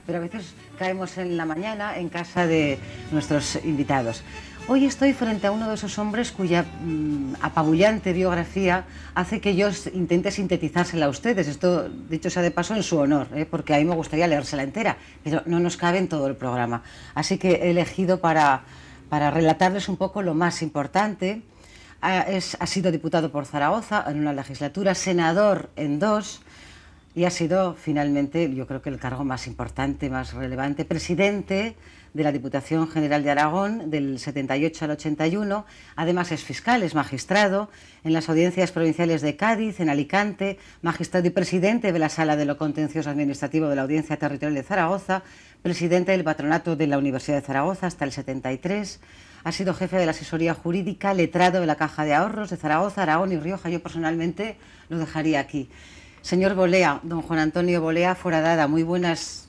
pero a veces caemos en la mañana en casa de nuestros invitados. Hoy estoy frente a uno de esos hombres cuya apabullante biografía hace que yo intente sintetizársela a ustedes. Esto, dicho sea de paso, en su honor, porque a mí me gustaría leérsela entera, pero no nos cabe en todo el programa. Así que he elegido para relatarles un poco lo más importante. Ha sido diputado por Zaragoza en una legislatura, senador en dos, y ha sido finalmente, yo creo que el cargo más importante, más relevante, presidente de la Diputación General de Aragón del 78 al 81. Además es fiscal, es magistrado en las audiencias provinciales de Cádiz, en Alicante, magistrado y presidente de la Sala de lo Contencioso Administrativo de la Audiencia Territorial de Zaragoza, presidente del Patronato de la Universidad de Zaragoza hasta el 73. Ha sido jefe de la asesoría jurídica, letrado de la Caja de Ahorros de Zaragoza, Aragón y Rioja. Yo personalmente lo dejaría aquí. Señor Bolea, don Juan Antonio Bolea Foradada, muy buenos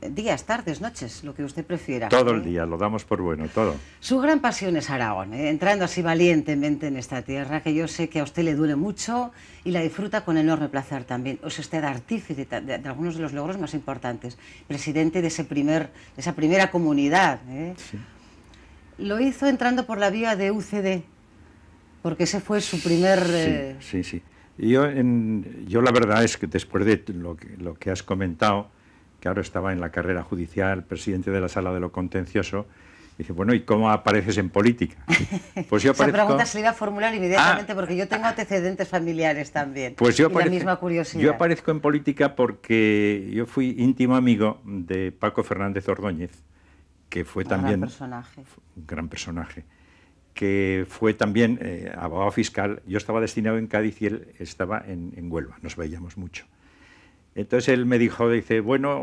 días, tardes, noches, lo que usted prefiera. Todo el día, lo damos por bueno, todo. Su gran pasión es Aragón, entrando así valientemente en esta tierra, que yo sé que a usted le duele mucho y la disfruta con enorme placer también. Es usted artífice de algunos de los logros más importantes, presidente de esa primera comunidad. Sí. Lo hizo entrando por la vía de UCD, porque ese fue su primer... Sí. Yo la verdad es que después de lo que has comentado, que ahora estaba en la carrera judicial, presidente de la Sala de lo Contencioso, dice, bueno, ¿y cómo apareces en política? Pues yo aparezco... Esa pregunta se le iba a formular inmediatamente porque yo tengo antecedentes familiares también. Pues yo la misma curiosidad. Yo aparezco en política porque yo fui íntimo amigo de Paco Fernández Ordóñez, que fue también... Un gran personaje. Que fue también abogado fiscal. Yo estaba destinado en Cádiz y él estaba en Huelva, nos veíamos mucho. Entonces él me dijo, dice, bueno,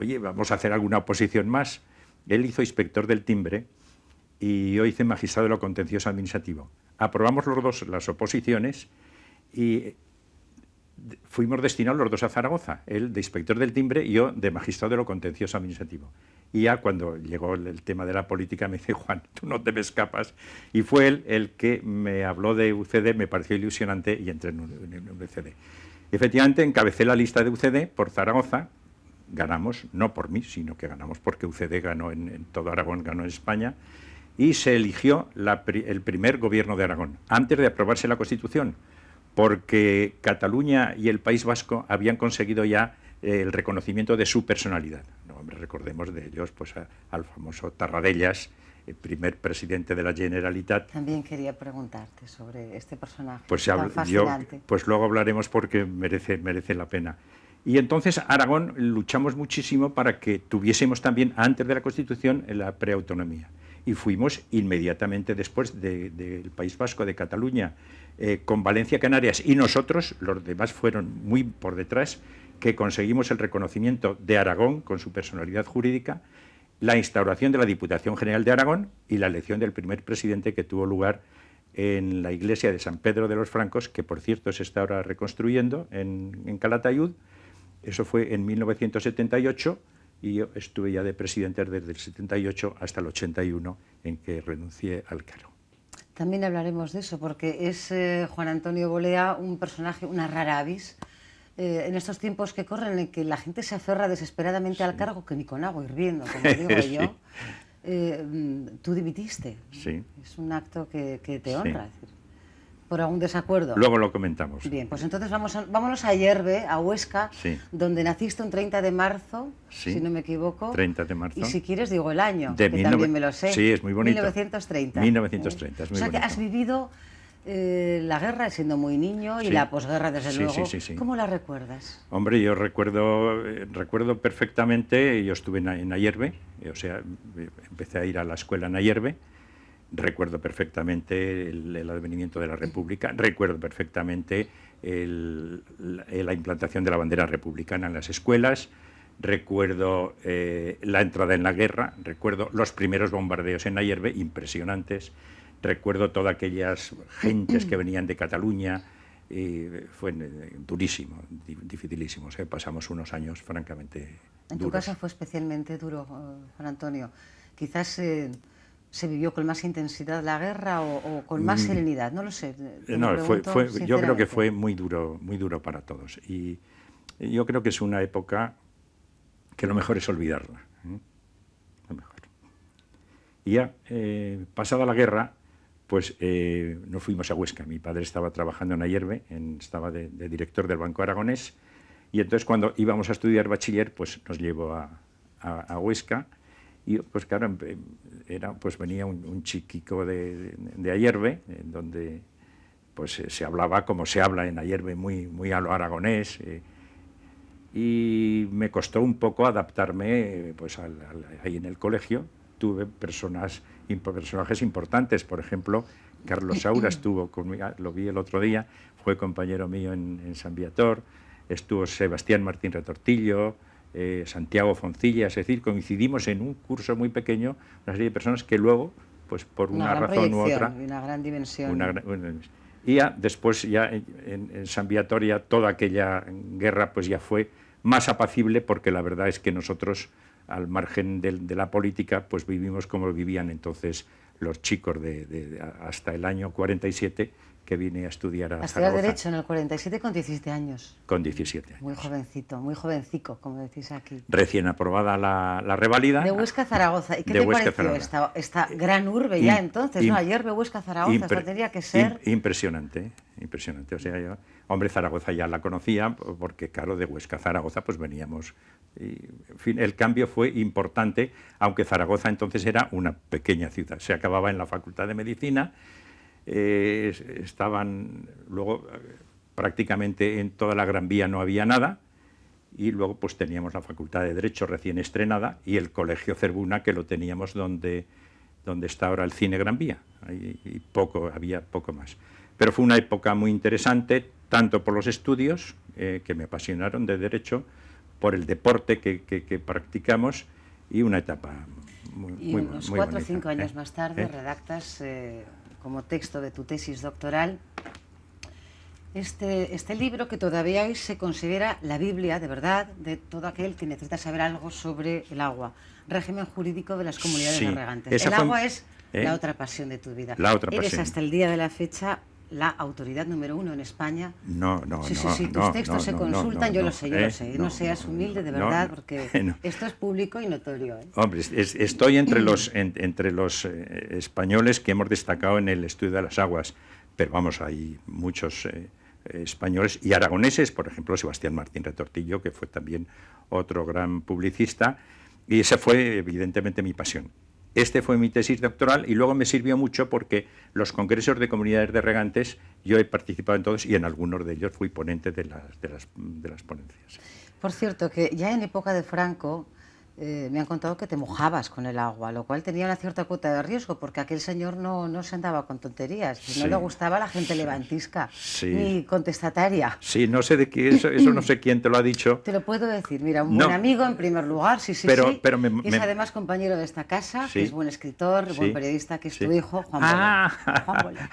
oye, vamos a hacer alguna oposición más. Él hizo inspector del timbre y yo hice magistrado de lo contencioso administrativo. Aprobamos los dos las oposiciones y fuimos destinados los dos a Zaragoza, él de inspector del timbre y yo de magistrado de lo contencioso administrativo. Y ya cuando llegó el tema de la política me dice, Juan, tú no te me escapas. Y fue él el que me habló de UCD, me pareció ilusionante y entré en UCD. Efectivamente, encabecé la lista de UCD por Zaragoza, ganamos, no por mí, sino que ganamos porque UCD ganó en todo Aragón, ganó en España, y se eligió el primer gobierno de Aragón, antes de aprobarse la Constitución, porque Cataluña y el País Vasco habían conseguido ya el reconocimiento de su personalidad. No, hombre, recordemos de ellos pues al famoso Tarradellas, el primer presidente de la Generalitat. También quería preguntarte sobre este personaje pues tan fascinante. Pues luego hablaremos porque merece la pena. Y entonces Aragón luchamos muchísimo para que tuviésemos también, antes de la Constitución, la preautonomía. Y fuimos inmediatamente después del País Vasco, de Cataluña, con Valencia, Canarias, y nosotros, los demás fueron muy por detrás, que conseguimos el reconocimiento de Aragón con su personalidad jurídica, la instauración de la Diputación General de Aragón y la elección del primer presidente, que tuvo lugar en la iglesia de San Pedro de los Francos, que por cierto se está ahora reconstruyendo en Calatayud. Eso fue en 1978 y yo estuve ya de presidente desde el 78 hasta el 81, en que renuncié al cargo. También hablaremos de eso, porque es Juan Antonio Bolea un personaje, una rara avis, en estos tiempos que corren en que la gente se aferra desesperadamente al cargo, que ni con agua hirviendo, como digo yo. Tú dimitiste. Sí. Es un acto que te honra. Sí. ¿Por algún desacuerdo? Luego lo comentamos. Bien, pues entonces vámonos a Ayerbe, a Huesca, sí, donde naciste un 30 de marzo, sí, si no me equivoco. 30 de marzo. Y si quieres digo el año, que también me lo sé. Sí, es muy bonito. 1930. 1930, es muy bonito. O sea que has vivido la guerra siendo muy niño y la posguerra, desde luego. Sí. ¿Cómo la recuerdas? Hombre, yo recuerdo perfectamente, yo estuve en Ayerbe, o sea, empecé a ir a la escuela en Ayerbe. Recuerdo perfectamente el advenimiento de la República, recuerdo perfectamente la implantación de la bandera republicana en las escuelas, recuerdo la entrada en la guerra, recuerdo los primeros bombardeos en Ayerbe, impresionantes, recuerdo todas aquellas gentes que venían de Cataluña, fue durísimo, dificilísimo, pasamos unos años francamente duros. En tu casa fue especialmente duro, Juan Antonio, quizás... ¿Se vivió con más intensidad la guerra o con más serenidad? No lo sé. No, yo creo que fue muy duro para todos. Y yo creo que es una época que lo mejor es olvidarla. Lo mejor. Y ya, pasada la guerra, pues nos fuimos a Huesca. Mi padre estaba trabajando en Ayerbe, estaba de director del Banco Aragonés, y entonces cuando íbamos a estudiar bachiller, pues nos llevó a Huesca, y pues claro, pues venía un chiquico de Ayerbe, donde pues se hablaba como se habla en Ayerbe, muy a lo aragonés, y me costó un poco adaptarme pues ahí en el colegio. Tuve personajes importantes, por ejemplo, Carlos Saura estuvo conmigo, lo vi el otro día, fue compañero mío en San Viator, estuvo Sebastián Martín Retortillo, Santiago Foncilla, es decir, coincidimos en un curso muy pequeño, una serie de personas que luego, pues por una razón u otra... Una gran dimensión. Y ya después, ya en San Viator, ya toda aquella guerra pues ya fue más apacible, porque la verdad es que nosotros, al margen de la política, pues vivimos como vivían entonces los chicos hasta el año 47, que vine a estudiar a Zaragoza. Derecho en el 47 con 17 años. Con 17 años. Muy jovencico, como decís aquí. Recién aprobada la revalida. De Huesca a Zaragoza. ¿Y qué te pareció esta gran urbe ya entonces? ¿No? Ayer Huesca a Zaragoza, esto tendría que ser... Impresionante, impresionante. O sea, yo, hombre, Zaragoza ya la conocía, porque claro, de Huesca a Zaragoza pues veníamos... Y, en fin, el cambio fue importante, aunque Zaragoza entonces era una pequeña ciudad. Se acababa en la Facultad de Medicina, estaban luego prácticamente en toda la Gran Vía no había nada, y luego pues teníamos la Facultad de Derecho recién estrenada y el Colegio Zerbuna, que lo teníamos donde está ahora el Cine Gran Vía, y había poco más. Pero fue una época muy interesante, tanto por los estudios que me apasionaron de Derecho, por el deporte que practicamos, y una etapa muy unos 4 o 5 años más tarde redactas como texto de tu tesis doctoral este libro que todavía hoy se considera la Biblia, de verdad, de todo aquel que necesita saber algo sobre el agua. Régimen jurídico de las comunidades de regantes. El agua es la otra pasión de tu vida. Eres hasta el día de la fecha la autoridad número 1 en España. No. Sí, tus textos se consultan, yo lo sé. No seas humilde, de verdad, porque esto es público y notorio. Hombre, estoy entre los españoles que hemos destacado en el estudio de las aguas, pero vamos, hay muchos españoles y aragoneses, por ejemplo, Sebastián Martín Retortillo, que fue también otro gran publicista, y esa fue evidentemente mi pasión. Este fue mi tesis doctoral, y luego me sirvió mucho porque los congresos de comunidades de regantes, yo he participado en todos, y en algunos de ellos fui ponente de las ponencias. Por cierto, que ya en época de Franco me han contado que te mojabas con el agua, lo cual tenía una cierta cuota de riesgo, porque aquel señor no se andaba con tonterías, no le gustaba la gente levantisca, ni contestataria. Sí, no sé de qué, eso no sé quién te lo ha dicho. Te lo puedo decir, mira, un buen amigo en primer lugar, pero es además compañero de esta casa, que es buen escritor, buen periodista, que es tu hijo, Juan Boler.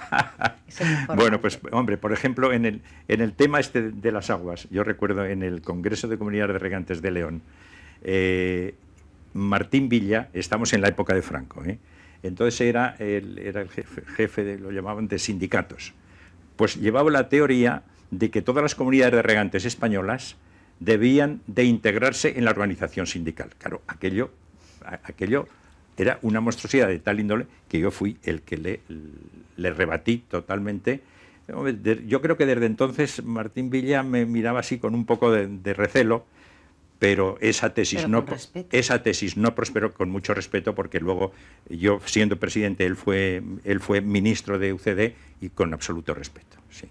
Bueno, pues hombre, por ejemplo, en el tema de las aguas, yo recuerdo en el Congreso de Comunidades de Regantes de León, Martín Villa, estamos en la época de Franco, entonces era el jefe lo llamaban de sindicatos, pues llevaba la teoría de que todas las comunidades de regantes españolas debían de integrarse en la organización sindical. Claro, aquello era una monstruosidad de tal índole que yo fui el que le rebatí totalmente. Yo creo que desde entonces Martín Villa me miraba así con un poco de recelo, pero esa tesis no prosperó, con mucho respeto, porque luego yo, siendo presidente, él fue ministro de UCD, y con absoluto respeto. Sí.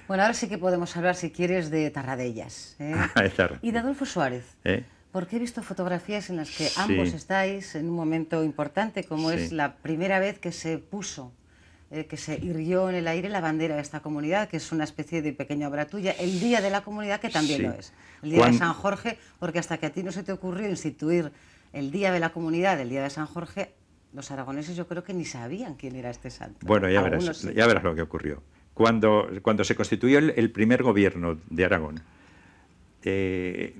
Bueno, ahora sí que podemos hablar, si quieres, de Tarradellas, y de Adolfo Suárez. Porque he visto fotografías en las que ambos estáis en un momento importante, como es la primera vez que se puso, que se irguió en el aire la bandera de esta comunidad, que es una especie de pequeña obra tuya, el Día de la Comunidad, que también lo es, el Día de San Jorge, porque hasta que a ti no se te ocurrió instituir el Día de la Comunidad, el Día de San Jorge, los aragoneses yo creo que ni sabían quién era este santo. Bueno, ya verás lo que ocurrió. Cuando se constituyó el primer gobierno de Aragón, que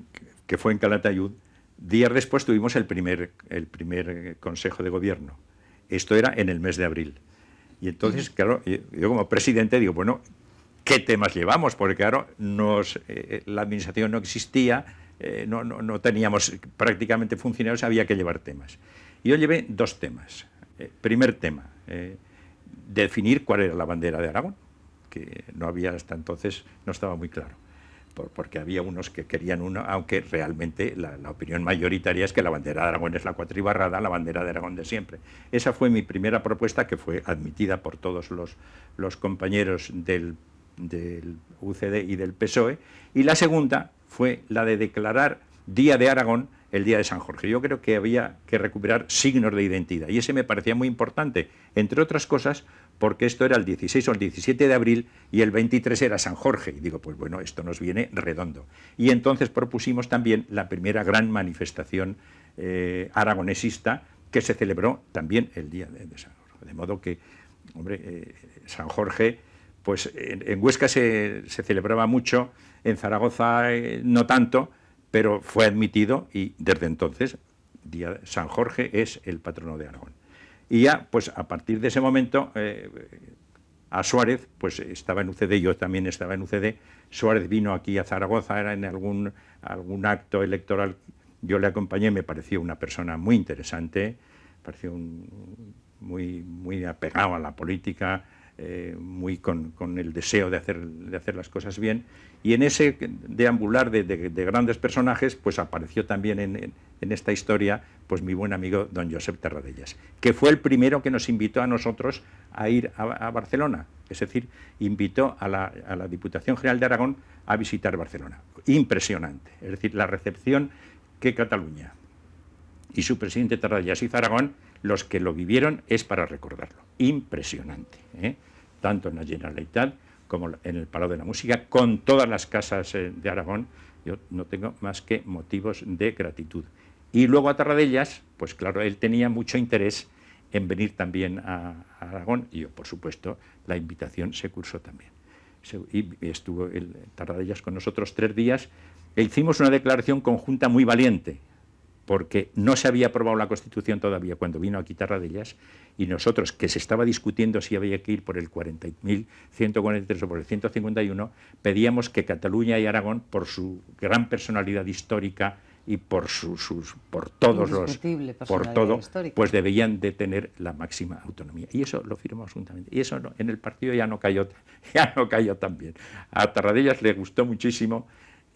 fue en Calatayud, días después tuvimos el primer Consejo de Gobierno. Esto era en el mes de abril. Y entonces, claro, yo como presidente digo, bueno, ¿qué temas llevamos? Porque claro, la administración no existía, no teníamos prácticamente funcionarios, había que llevar temas. Y yo llevé 2 temas. Primer tema, definir cuál era la bandera de Aragón, que no había hasta entonces, no estaba muy claro, porque había unos que querían uno, aunque realmente la opinión mayoritaria es que la bandera de Aragón es la cuatribarrada, la bandera de Aragón de siempre. Esa fue mi primera propuesta, que fue admitida por todos los compañeros del UCD y del PSOE, y la segunda fue la de declarar Día de Aragón el día de San Jorge. Yo creo que había que recuperar signos de identidad, y ese me parecía muy importante, entre otras cosas, porque esto era el 16 o el 17 de abril y el 23 era San Jorge. Y digo, pues bueno, esto nos viene redondo. Y entonces propusimos también la primera gran manifestación aragonesista, que se celebró también el día de San Jorge. De modo que, hombre, San Jorge, pues en Huesca se celebraba mucho, en Zaragoza no tanto, pero fue admitido, y desde entonces San Jorge es el patrono de Aragón. Y ya, pues a partir de ese momento, a Suárez, pues estaba en UCD, yo también estaba en UCD, Suárez vino aquí a Zaragoza, era en algún acto electoral, yo le acompañé, me pareció una persona muy interesante, pareció muy apegado a la política, muy con el deseo de hacer las cosas bien, y en ese deambular de grandes personajes, pues apareció también en esta historia, pues mi buen amigo don Josep Terradellas, que fue el primero que nos invitó a nosotros a ir a Barcelona, es decir, invitó a la Diputación General de Aragón a visitar Barcelona. Impresionante, es decir, la recepción que Cataluña y su presidente Terradellas hizo a Aragón, los que lo vivieron, es para recordarlo. Impresionante, tanto en la Generalitat como en el Palau de la Música, con todas las casas de Aragón. Yo no tengo más que motivos de gratitud. Y luego a Terradellas, pues claro, él tenía mucho interés en venir también a Aragón, y yo, por supuesto, la invitación se cursó también. Y estuvo Terradellas con nosotros 3 días, e hicimos una declaración conjunta muy valiente, porque no se había aprobado la Constitución todavía cuando vino aquí Terradellas, y nosotros, que se estaba discutiendo si había que ir por el 40.143 o por el 151, pedíamos que Cataluña y Aragón, por su gran personalidad histórica y por todo, pues debían de tener la máxima autonomía. Y eso lo firmamos juntamente. Y eso en el partido ya no cayó tan bien. A Terradellas le gustó muchísimo,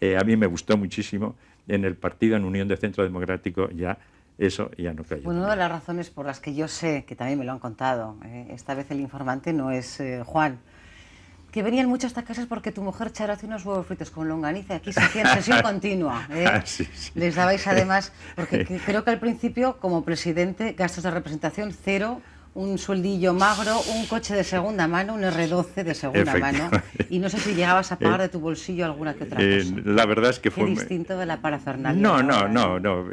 a mí me gustó muchísimo. En el partido, en Unión de Centro Democrático, ya eso ya no cayó. Bueno, una de las razones por las que yo sé, que también me lo han contado, esta vez el informante no es Juan, que venían mucho a estas casas porque tu mujer, Charo, hace unos huevos fritos con longaniza, aquí se hacían sesión continua. Sí. Les dabais además, porque creo que al principio, como presidente, gastos de representación 0, un sueldillo magro, un coche de segunda mano, un R12 de segunda mano, y no sé si llegabas a pagar de tu bolsillo alguna que otra cosa. La verdad es que fue... Qué distinto de la parafernalia. No,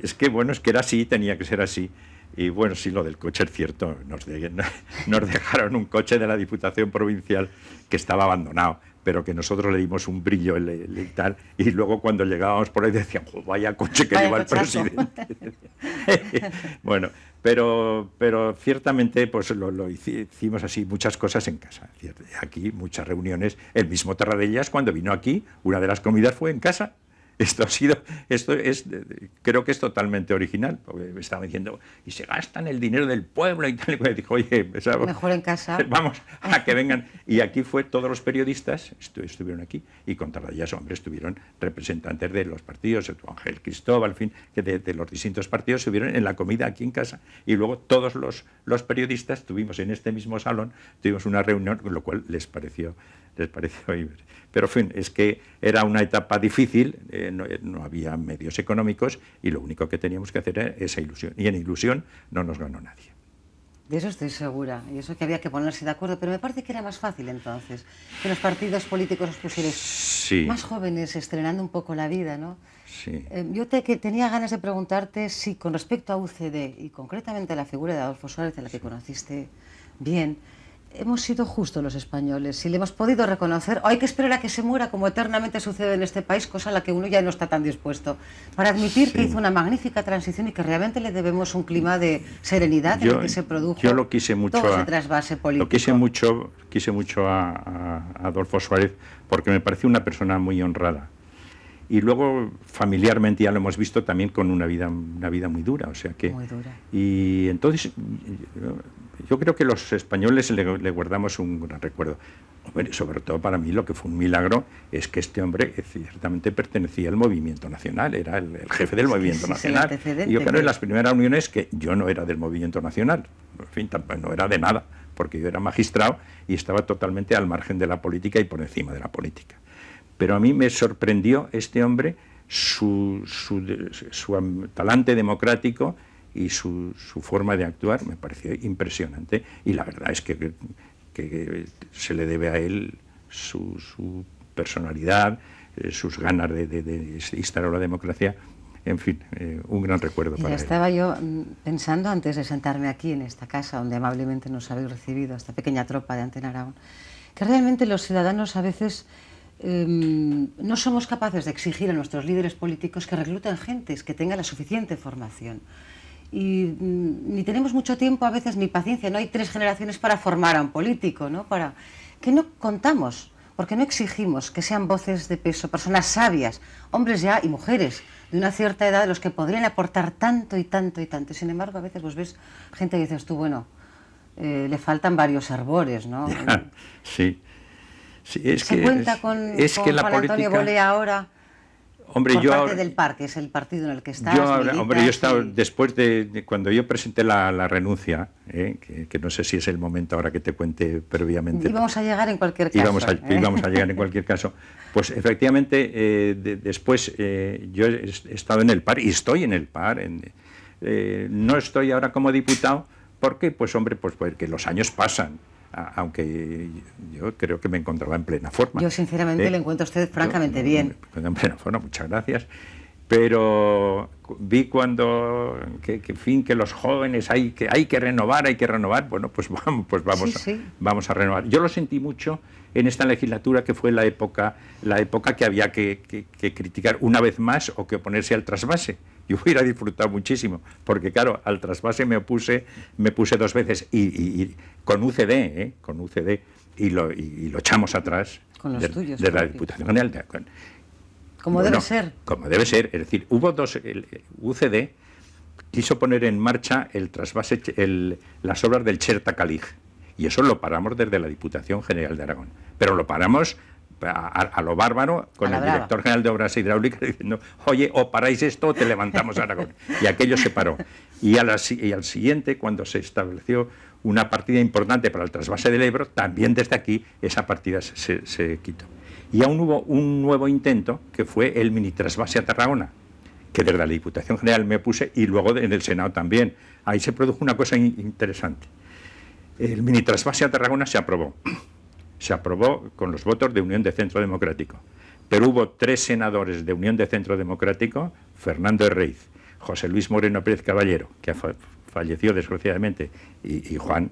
es que bueno, es que era así, tenía que ser así. Y bueno, sí, lo del coche es cierto, nos dejaron un coche de la Diputación Provincial que estaba abandonado, pero que nosotros le dimos un brillo y tal, y luego cuando llegábamos por ahí decían, vaya coche que lleva el presidente. Bueno, pero ciertamente pues lo hicimos así, muchas cosas en casa. Aquí muchas reuniones, el mismo Terradellas cuando vino aquí, una de las comidas fue en casa. Creo que es totalmente original, porque me estaban diciendo, y se gastan el dinero del pueblo y tal, y me dijo, oye, mejor en casa. Vamos a que vengan. Y aquí todos los periodistas estuvieron aquí, y con Terradellas, hombre, estuvieron representantes de los partidos, Ángel Cristóbal, en fin, que de los distintos partidos estuvieron en la comida aquí en casa, y luego todos los periodistas estuvimos en este mismo salón, tuvimos una reunión, con lo cual les pareció pero en fin, es que era una etapa difícil, no había medios económicos y lo único que teníamos que hacer era esa ilusión, y en ilusión no nos ganó nadie. De eso estoy segura, y eso que había que ponerse de acuerdo, pero me parece que era más fácil entonces, que los partidos políticos os pusierais más jóvenes, estrenando un poco la vida, ¿no? Sí. Yo tenía ganas de preguntarte si con respecto a UCD y concretamente a la figura de Adolfo Suárez, a la que conociste bien, hemos sido justos los españoles, si le hemos podido reconocer, o hay que esperar a que se muera como eternamente sucede en este país, cosa a la que uno ya no está tan dispuesto, para admitir que hizo una magnífica transición y que realmente le debemos un clima de serenidad en el que se produjo yo lo quise mucho todo ese trasvase político. Lo quise mucho a Adolfo Suárez porque me pareció una persona muy honrada y luego familiarmente ya lo hemos visto también con una vida muy dura, o sea que... Muy dura. Y entonces yo creo que los españoles le guardamos un gran recuerdo. Sobre todo para mí lo que fue un milagro es que este hombre ciertamente pertenecía al movimiento nacional, era el jefe del movimiento nacional. Y yo creo en las primeras reuniones que yo no era del movimiento nacional, en fin, no era de nada, porque yo era magistrado y estaba totalmente al margen de la política y por encima de la política. Pero a mí me sorprendió este hombre, su talante democrático y su forma de actuar me pareció impresionante, y la verdad es que se le debe a él su personalidad, sus ganas de instaurar la democracia, en fin, un gran recuerdo para él. Estaba yo pensando antes de sentarme aquí en esta casa donde amablemente nos habéis recibido, esta pequeña tropa de Antena Aragón, que realmente los ciudadanos a veces no somos capaces de exigir a nuestros líderes políticos que recluten gentes, que tengan la suficiente formación. Y ni tenemos mucho tiempo, a veces ni paciencia, no hay 3 generaciones para formar a un político, ¿no? Que no contamos, porque no exigimos que sean voces de peso, personas sabias, hombres ya y mujeres de una cierta edad, los que podrían aportar tanto y tanto y tanto. Sin embargo, a veces vos ves gente que dices tú, bueno, le faltan varios arbores, ¿no? Ya, sí. Sí, ¿Se cuenta con Juan Antonio Bolea ahora? Hombre, por parte del PAR, que es el partido en el que estás. Yo he estado, después de cuando yo presenté la renuncia, que no sé si es el momento ahora que te cuente previamente. Íbamos a llegar en cualquier caso. Íbamos a llegar en cualquier caso. Pues efectivamente, después yo he estado en el PAR y estoy en el PAR. No estoy ahora como diputado, porque, pues hombre, pues porque los años pasan. Aunque yo creo que me encontraba en plena forma. Yo sinceramente le encuentro a usted francamente bien. En plena forma, muchas gracias. Pero vi cuando que los jóvenes hay que renovar, bueno, pues vamos a renovar. Yo lo sentí mucho en esta legislatura, que fue la época que había que criticar una vez más o que oponerse al trasvase. Yo hubiera disfrutado muchísimo, porque claro, al trasvase me puse 2 veces y con UCD, y lo echamos atrás de la Diputación General de Aragón. Como debe ser. Como debe ser, es decir, hubo el UCD quiso poner en marcha el trasvase, las obras del Cherta-Calij, y eso lo paramos desde la Diputación General de Aragón, pero lo paramos a lo bárbaro, con el director general de Obras Hidráulicas diciendo, oye, o paráis esto o te levantamos a Aragón. Y aquello se paró. Y al siguiente, cuando se estableció una partida importante para el trasvase del Ebro, también desde aquí esa partida se quitó. Y aún hubo un nuevo intento, que fue el mini trasvase a Tarragona, que desde la Diputación General me opuse, y luego en el Senado también. Ahí se produjo una cosa interesante. El mini trasvase a Tarragona se aprobó. Se aprobó con los votos de Unión de Centro Democrático, pero hubo 3 senadores de Unión de Centro Democrático, Fernando Herreiz, José Luis Moreno Pérez Caballero, que falleció desgraciadamente, y Juan,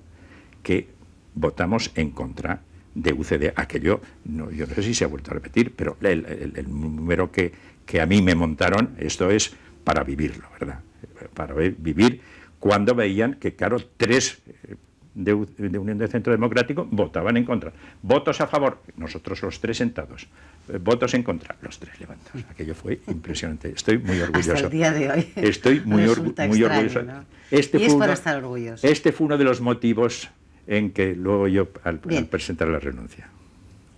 que votamos en contra de UCD. Aquello, yo no sé si se ha vuelto a repetir, pero el número que a mí me montaron, esto es para vivirlo, ¿verdad? Para vivir cuando veían que, claro, 3... de Unión de Centro Democrático votaban en contra. Votos a favor, nosotros los 3 sentados. Votos en contra, los 3 levantados. Aquello fue impresionante. Estoy muy orgulloso. Hasta el día de hoy. Estoy muy orgulloso. ¿No? Es para estar orgulloso. Este fue uno de los motivos en que luego yo, al presentar la renuncia.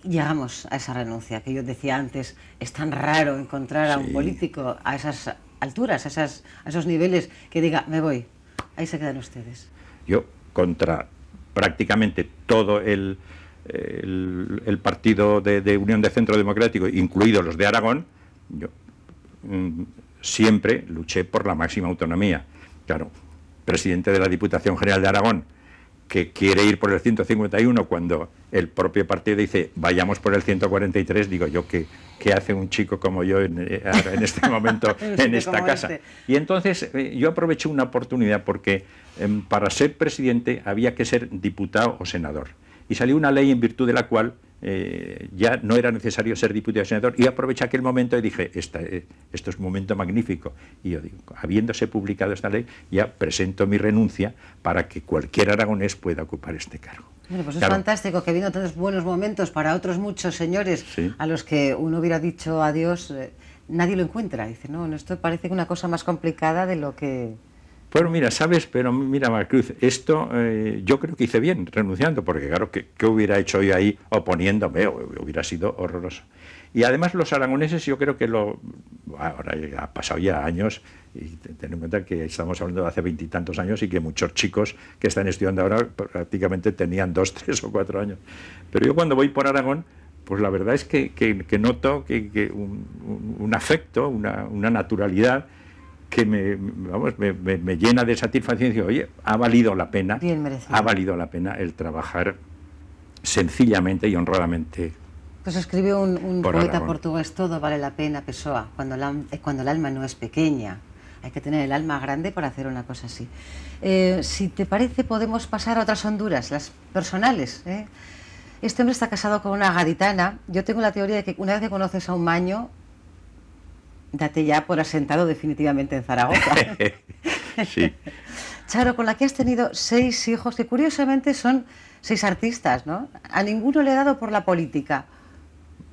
Llegamos a esa renuncia, que yo decía antes, es tan raro encontrar a un político a esas alturas, a esos niveles, que diga, me voy. Ahí se quedan ustedes. Yo, contra prácticamente todo el partido de Unión de Centro Democrático, incluidos los de Aragón, yo siempre luché por la máxima autonomía. Claro, presidente de la Diputación General de Aragón, que quiere ir por el 151 cuando el propio partido dice vayamos por el 143, digo yo, ¿qué hace un chico como yo en este momento en esta casa? Y entonces yo aproveché una oportunidad, porque para ser presidente había que ser diputado o senador, y salió una ley en virtud de la cual ya no era necesario ser diputado o senador, y aproveché aquel momento y dije, esto es un momento magnífico, y yo digo, habiéndose publicado esta ley, ya presento mi renuncia para que cualquier aragonés pueda ocupar este cargo. Bueno, pues claro, es fantástico que viendo tantos buenos momentos para otros muchos señores, sí, a los que uno hubiera dicho adiós, nadie lo encuentra. Dice, no, esto parece una cosa más complicada de lo que... Bueno, mira, ¿sabes? Pero mira, Marcruz, esto yo creo que hice bien renunciando, porque claro, ¿qué hubiera hecho yo ahí oponiéndome? Hubiera sido horroroso. Y además los aragoneses, yo creo que ahora ha pasado ya años, y ten en cuenta que estamos hablando de hace 20 y tantos años y que muchos chicos que están estudiando ahora prácticamente tenían 2, 3 o 4 años. Pero yo cuando voy por Aragón, pues la verdad es que noto que un afecto, una naturalidad que me llena de satisfacción y digo, oye, ha valido la pena el trabajar sencillamente y honradamente. Pues escribió un poeta portugués, todo vale la pena, Pessoa, cuando el alma no es pequeña. Hay que tener el alma grande para hacer una cosa así. Si te parece, podemos pasar a otras Honduras, las personales. Este hombre está casado con una gaditana. Yo tengo la teoría de que una vez que conoces a un maño, date ya por asentado definitivamente en Zaragoza. Sí. Charo, con la que has tenido 6 hijos, que curiosamente son 6 artistas, ¿no? A ninguno le he dado por la política.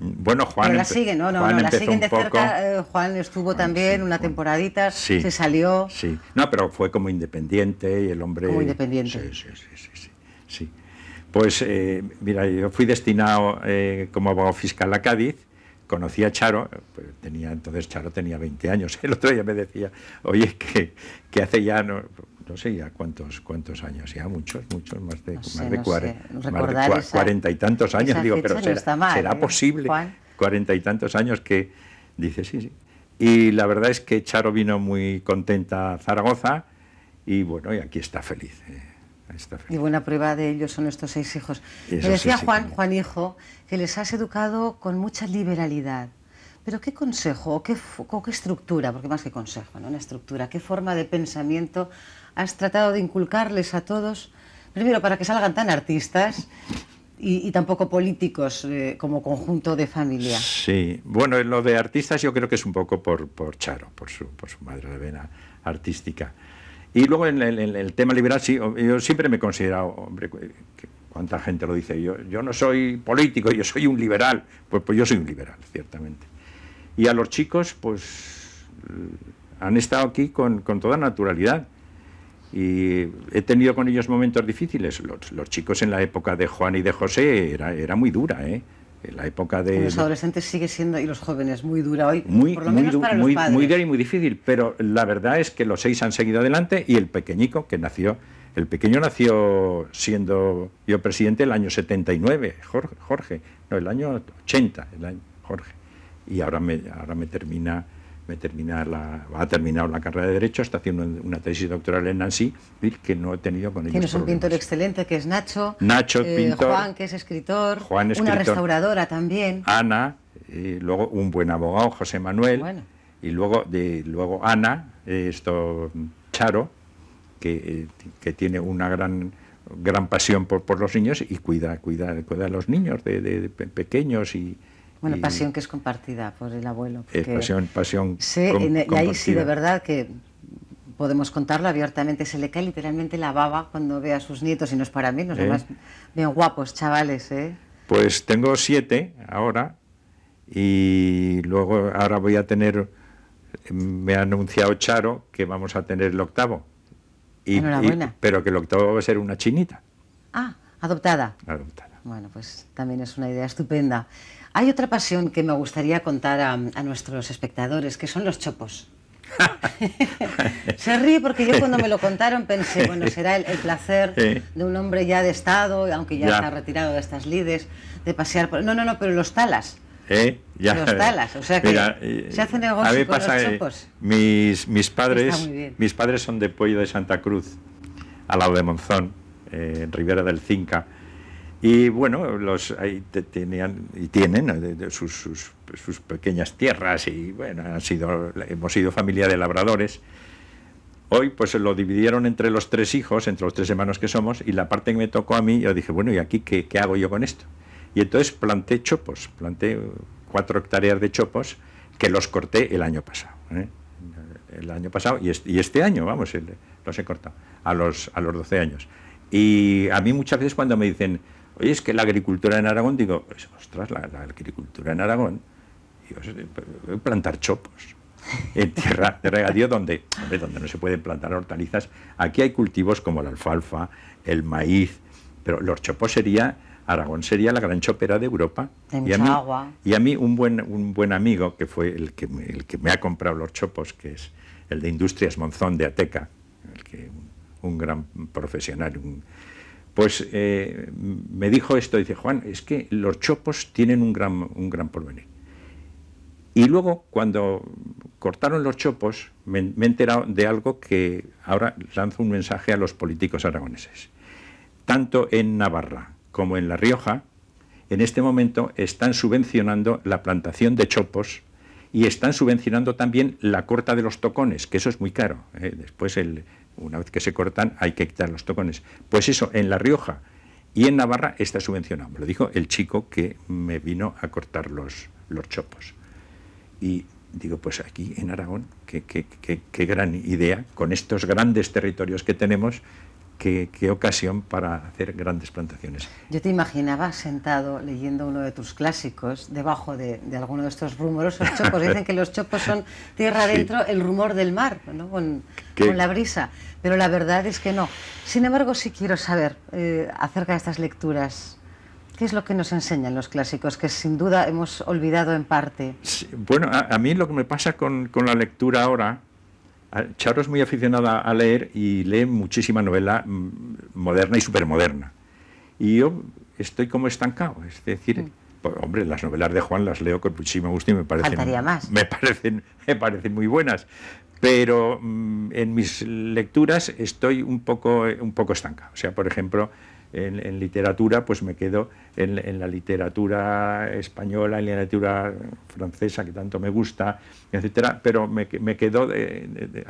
Bueno, Juan. Pero la siguen, la siguen de cerca. Juan estuvo también una temporadita, se salió. Sí, no, pero fue como independiente y el hombre. Como independiente. Sí. Pues mira, yo fui destinado como abogado fiscal a Cádiz. Conocí a Charo, pues entonces Charo tenía 20 años. El otro día me decía, oye, que hace ya, no sé ya cuántos años, ya muchos, más de 40 y tantos años. Digo, pero será posible, Juan. 40 y tantos años que dice, sí. Y la verdad es que Charo vino muy contenta a Zaragoza y bueno, y aquí está feliz. Y buena prueba de ello son estos 6 hijos. Me decía Juan hijo, que les has educado con mucha liberalidad. Pero ¿qué consejo o qué estructura, porque más que consejo, ¿no? Una estructura, qué forma de pensamiento has tratado de inculcarles a todos? Primero, para que salgan tan artistas y tampoco políticos como conjunto de familia. Sí, bueno, lo de artistas yo creo que es un poco por Charo, por su madre de vena artística. Y luego en el tema liberal, sí, yo siempre me he considerado, hombre, cuánta gente lo dice, yo no soy político, yo soy un liberal. Pues yo soy un liberal, ciertamente. Y a los chicos, pues, han estado aquí con toda naturalidad. Y he tenido con ellos momentos difíciles. Los chicos en la época de Juan y de José era muy dura, ¿eh? En la época de los adolescentes sigue siendo, y los jóvenes, muy dura hoy, por lo menos para los padres. Muy dura y muy difícil, pero la verdad es que los 6 han seguido adelante y el pequeño nació siendo yo presidente el año 79, Jorge, no, el año 80, Jorge, y ahora ha terminado la carrera de Derecho, está haciendo una tesis doctoral en Nancy, que no he tenido con ellos. Tienes un pintor excelente que es Nacho, pintor, Juan, que es escritor, una restauradora también. Ana, y luego un buen abogado, José Manuel, y luego Ana, Charo, que tiene una gran pasión por los niños y cuida a los niños de pequeños y... Bueno, pasión que es compartida por el abuelo. Pasión compartida. Y ahí sí, de verdad, que podemos contarlo abiertamente, se le cae literalmente la baba cuando ve a sus nietos, y no es para mí, los demás bien guapos, chavales, ¿eh? Pues tengo 7 ahora, y luego ahora voy a tener, me ha anunciado Charo que vamos a tener el 8º. Enhorabuena. Pero que el 8º va a ser una chinita. Ah, adoptada. Bueno, pues también es una idea estupenda. Hay otra pasión que me gustaría contar a nuestros espectadores, que son los chopos. Se ríe porque yo cuando me lo contaron pensé, bueno, será el placer de un hombre ya de estado, aunque ya está retirado de estas lides, de pasear por... No, pero los talas. Los talas, o sea que mira, se hace negocio con los chopos. Mis padres son de Puello de Santa Cruz, al lado de Monzón, en Ribera del Cinca. Y bueno, ahí tienen sus pequeñas tierras y bueno, hemos sido familia de labradores. Hoy pues lo dividieron entre los 3 hijos, entre los 3 hermanos que somos, y la parte que me tocó a mí, yo dije, bueno, ¿y aquí qué hago yo con esto? Y entonces planté 4 hectáreas de chopos que los corté el año pasado. El año pasado y este año, vamos, los he cortado a los 12 años. Y a mí muchas veces cuando me dicen, oye, es que la agricultura en Aragón, digo, pues, ostras, la agricultura en Aragón, Digo, plantar chopos en tierra de regadío donde no se pueden plantar hortalizas. Aquí hay cultivos como la alfalfa, el maíz, pero los chopos Aragón sería la gran chopera de Europa. Hay mucha agua. Y a mí un buen amigo, que fue el que me ha comprado los chopos, que es el de Industrias Monzón de Ateca, un gran profesional, pues me dijo esto, dice: Juan, es que los chopos tienen un gran porvenir. Y luego, cuando cortaron los chopos, me he enterado de algo que ahora lanzo un mensaje a los políticos aragoneses. Tanto en Navarra como en La Rioja, en este momento están subvencionando la plantación de chopos y están subvencionando también la corta de los tocones, que eso es muy caro. Después, una vez que se cortan, hay que quitar los tocones. Pues eso, en La Rioja y en Navarra está subvencionado. Me lo dijo el chico que me vino a cortar los chopos. Y digo, pues aquí en Aragón, qué gran idea, con estos grandes territorios que tenemos, qué ocasión para hacer grandes plantaciones. Yo te imaginaba sentado leyendo uno de tus clásicos debajo de alguno de estos rumorosos chopos. Dicen que los chopos son tierra adentro, el rumor del mar, ¿no? con la brisa, pero la verdad es que no. Sin embargo, sí quiero saber acerca de estas lecturas. ¿Qué es lo que nos enseñan los clásicos, que sin duda hemos olvidado en parte? Sí, bueno, a mí lo que me pasa con la lectura ahora, Charo es muy aficionada a leer y lee muchísima novela moderna y supermoderna. Y yo estoy como estancado, es decir, pues, hombre, las novelas de Juan las leo con muchísimo gusto y me parecen muy buenas. Pero en mis lecturas estoy un poco estancado. O sea, por ejemplo, en literatura, pues me quedo en la literatura española, en la literatura francesa, que tanto me gusta, etcétera, pero me quedo de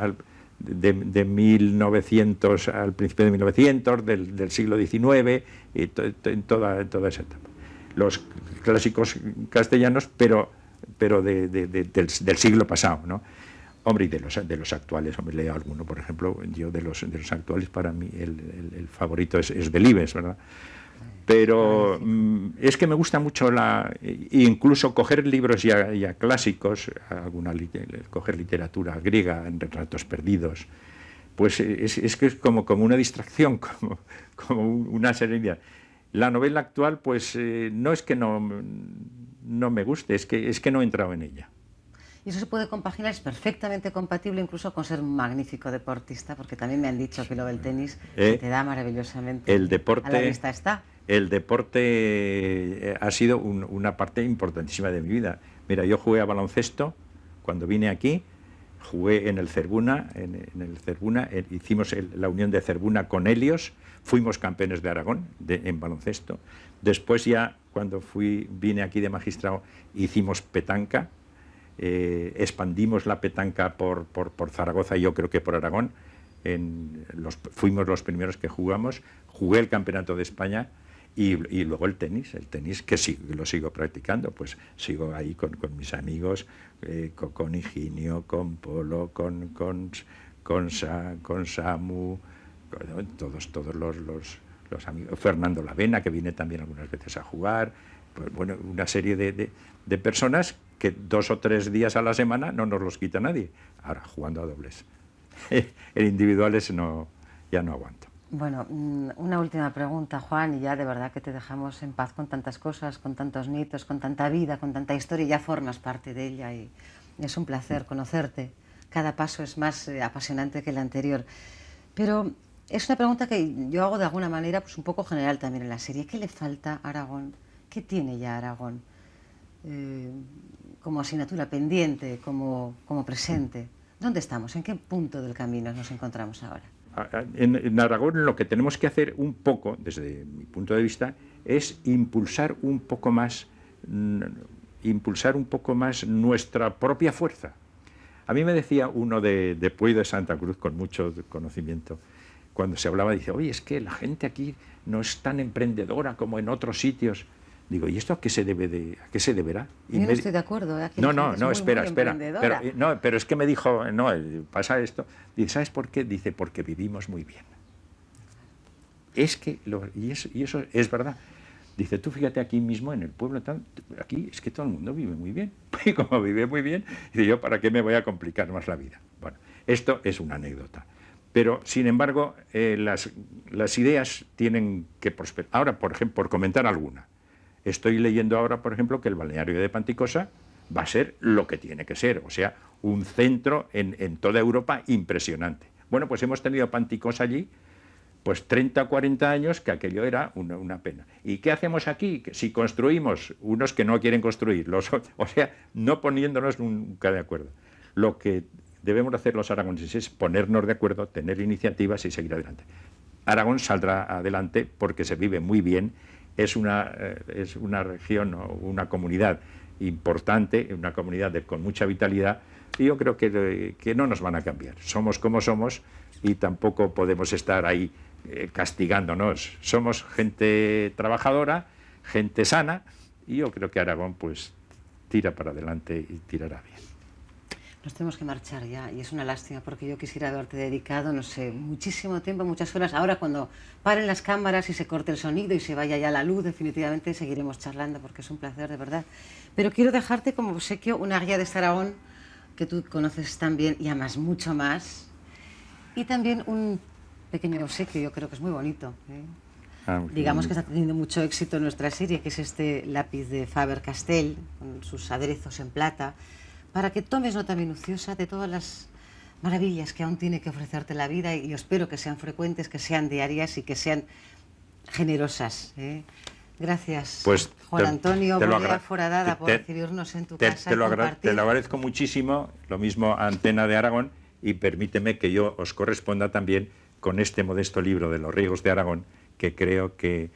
1900 al principio de 1900, del siglo XIX, y en toda esa etapa. Los clásicos castellanos, pero del siglo pasado, ¿no? Hombre, y de los actuales, hombre, leo alguno, por ejemplo, yo de los actuales, para mí el favorito es Delibes, ¿verdad? Pero es que me gusta mucho incluso coger libros ya clásicos, coger literatura griega, en Retratos Perdidos, pues es que es como una distracción, como una serenidad. La novela actual, pues no es que no me guste, es que no he entrado en ella. Y eso se puede compaginar, es perfectamente compatible incluso con ser un magnífico deportista, porque también me han dicho que lo del tenis se te da maravillosamente. El deporte, a la vista está. El deporte ha sido una parte importantísima de mi vida. Mira, yo jugué a baloncesto cuando vine aquí, jugué en el Zerbuna, hicimos la unión de Zerbuna con Helios, fuimos campeones de Aragón en baloncesto. Después ya, cuando vine aquí de magistrado, hicimos petanca. Expandimos la petanca por Zaragoza y yo creo que por Aragón. Fuimos los primeros que jugamos. Jugué el campeonato de España y luego el tenis que sí, lo sigo practicando, pues sigo ahí con mis amigos, con Higinio, con Polo, con Samu, todos los amigos, Fernando Lavena, que viene también algunas veces a jugar, pues bueno, una serie de personas que 2 o 3 días a la semana no nos los quita nadie. Ahora, jugando a dobles. En individuales ya no aguanto. Bueno, una última pregunta, Juan, y ya de verdad que te dejamos en paz con tantas cosas, con tantos nietos, con tanta vida, con tanta historia, y ya formas parte de ella y es un placer conocerte. Cada paso es más apasionante que el anterior. Pero es una pregunta que yo hago de alguna manera pues un poco general también en la serie. ¿Qué le falta a Aragón? ¿Qué tiene ya Aragón? Como asignatura pendiente, como presente. ¿Dónde estamos? ¿En qué punto del camino nos encontramos ahora? En Aragón lo que tenemos que hacer un poco, desde mi punto de vista, es impulsar un poco más nuestra propia fuerza. A mí me decía uno de Puey de Santa Cruz, con mucho conocimiento, cuando se hablaba, dice: oye, es que la gente aquí no es tan emprendedora como en otros sitios. Digo, ¿y esto a qué se deberá? Yo no estoy de acuerdo. No, espera. Pero es que me dijo, no, pasa esto. Dice, ¿sabes por qué? Dice, porque vivimos muy bien. Es que, y eso es verdad. Dice, tú fíjate aquí mismo en el pueblo, aquí es que todo el mundo vive muy bien. Y como vive muy bien, dice yo, ¿para qué me voy a complicar más la vida? Bueno, esto es una anécdota. Pero, sin embargo, las ideas tienen que prosperar. Ahora, por ejemplo, por comentar alguna, estoy leyendo ahora, por ejemplo, que el balneario de Panticosa va a ser lo que tiene que ser, o sea, un centro en toda Europa impresionante. Bueno, pues hemos tenido Panticosa allí, pues 30 o 40 años, que aquello era una pena. ¿Y qué hacemos aquí? Que si construimos, unos que no quieren construir, o sea, no poniéndonos nunca de acuerdo. Lo que debemos hacer los aragoneses es ponernos de acuerdo, tener iniciativas y seguir adelante. Aragón saldrá adelante porque se vive muy bien, es una región o una comunidad importante, una comunidad con mucha vitalidad, y yo creo que no nos van a cambiar. Somos como somos y tampoco podemos estar ahí castigándonos. Somos gente trabajadora, gente sana, y yo creo que Aragón pues tira para adelante y tirará bien. Nos tenemos que marchar ya, y es una lástima porque yo quisiera haberte dedicado, no sé, muchísimo tiempo, muchas horas. Ahora, cuando paren las cámaras y se corte el sonido y se vaya ya la luz, definitivamente seguiremos charlando porque es un placer, de verdad. Pero quiero dejarte como obsequio una guía de Aragón que tú conoces tan bien y amas mucho más, y también un pequeño obsequio, yo creo que es muy bonito, ¿eh? Digamos que está teniendo mucho éxito en nuestra serie, que es este lápiz de Faber-Castell, con sus aderezos en plata, para que tomes nota minuciosa de todas las maravillas que aún tiene que ofrecerte la vida, y yo espero que sean frecuentes, que sean diarias y que sean generosas, ¿eh? Gracias, pues Juan Antonio Bolea Foradada, por recibirnos en tu casa. Te lo agradezco muchísimo, lo mismo a Antena de Aragón, y permíteme que yo os corresponda también con este modesto libro de los riegos de Aragón, que creo que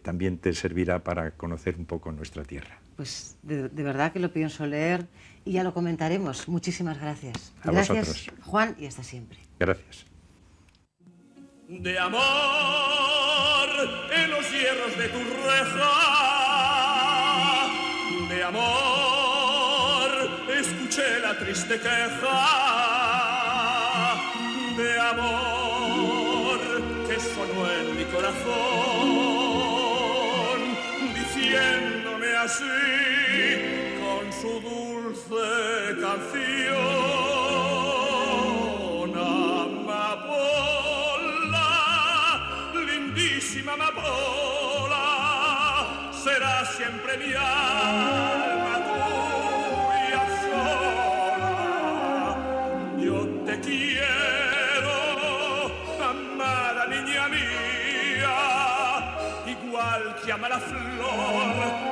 también te servirá para conocer un poco nuestra tierra. Pues de verdad que lo pienso leer y ya lo comentaremos. Muchísimas gracias. Gracias, vosotros, Juan, y hasta siempre. Gracias. De amor en los hierros de tu reja, de amor escuché la triste queja, de amor que sonó en mi corazón, diciéndome así con su dulce canción. Amapola, será siempre mi alma tuya sola. Yo te quiero, amada niña mía, igual que ama la flor